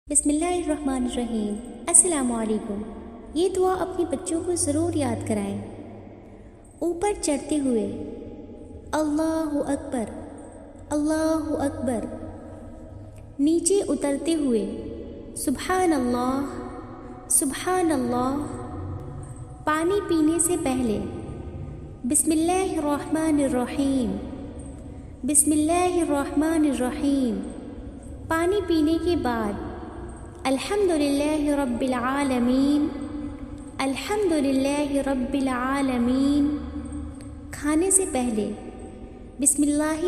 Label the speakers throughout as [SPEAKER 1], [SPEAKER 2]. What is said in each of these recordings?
[SPEAKER 1] بسم اللہ الرحمن الرحیم۔ السلام علیکم۔ یہ دعا اپنے بچوں کو ضرور یاد کرائیں۔ اوپر چڑھتے ہوئے اللہ اکبر اللہ اکبر، نیچے اترتے ہوئے سبحان اللہ، پانی پینے سے پہلے بسم اللہ الرحمن الرحیم، بسم اللہ الرحمن الرحیم، پانی پینے کے بعد الحمدللہ رب العالمین، الحمدللہ رب العالمین، کھانے سے پہلے بسم اللہ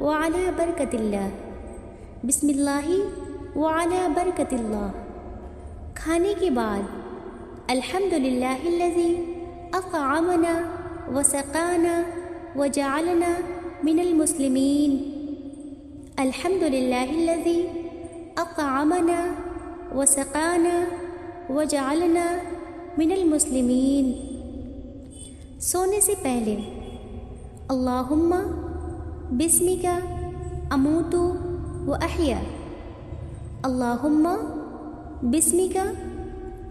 [SPEAKER 1] وعلی برکت اللہ، بسم اللہ وعلی برکت اللہ، کھانے کے بعد الحمدللہ الذی اطعمنا وسقانا وجعلنا من المسلمین، الحمدللہ الذی اطعمنا وسقانا وجعلنا من المسلمین، سونے سے پہلے اللہم بسمک اموت و احیا، اللہم بسمک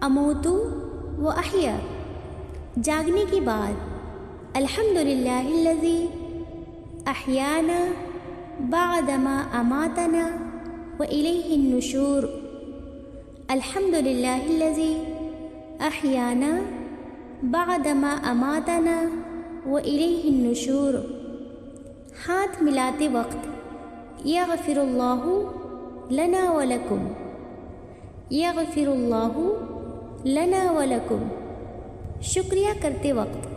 [SPEAKER 1] اموت و احیا، جاگنے کے بعد الحمدللہ الذی احیانا بعدما اماتنا وإلیہ النشور، الحمدللہ الذی احیانا بعدما اماتنا وإلیہ النشور، ہاتھ ملاتے وقت یغفر اللہ لنا ولکم، یغفر اللہ لنا ولکم، شکریہ کرتے وقت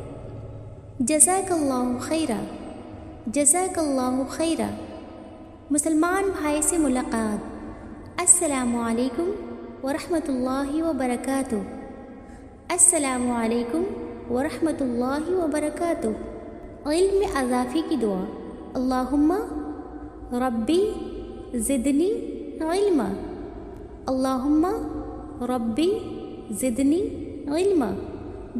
[SPEAKER 1] جزاک اللہ خیرا، جزاک اللہ خیرا، مسلمان بھائی سے ملاقات، السلام علیکم ورحمۃ اللہ وبرکاتہ، السلام علیکم ورحمۃ اللہ وبرکاتہ، علم اضافی کی دعا، اللہم ربی زدنی علما، اللہم ربی زدنی علما،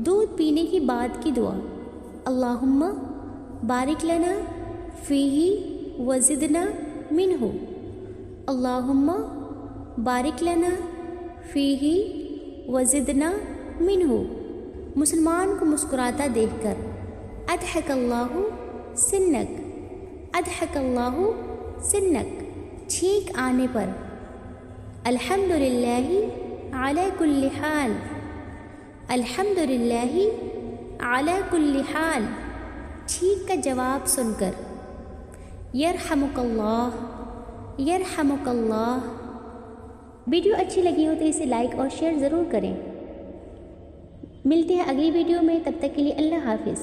[SPEAKER 1] دودھ پینے کی بعد کی دعا، اللہم بارک لنا فیہ وزدنا منہ، اللہم بارک لنا فیہ وزدنا منہ، مسلمان کو مسکراتا دیکھ کر اضحک اللہ سنک، اضحک اللہ سنک، چھینک آنے پر الحمدللہ علی کل حال، الحمدللہ علی کل حال، چھینک کا جواب سن کر یرحمک اللہ، یرحمک اللہ۔ ویڈیو اچھی لگی ہو تو اسے لائک اور شیئر ضرور کریں۔ ملتے ہیں اگلی ویڈیو میں، تب تک کے لیے اللہ حافظ۔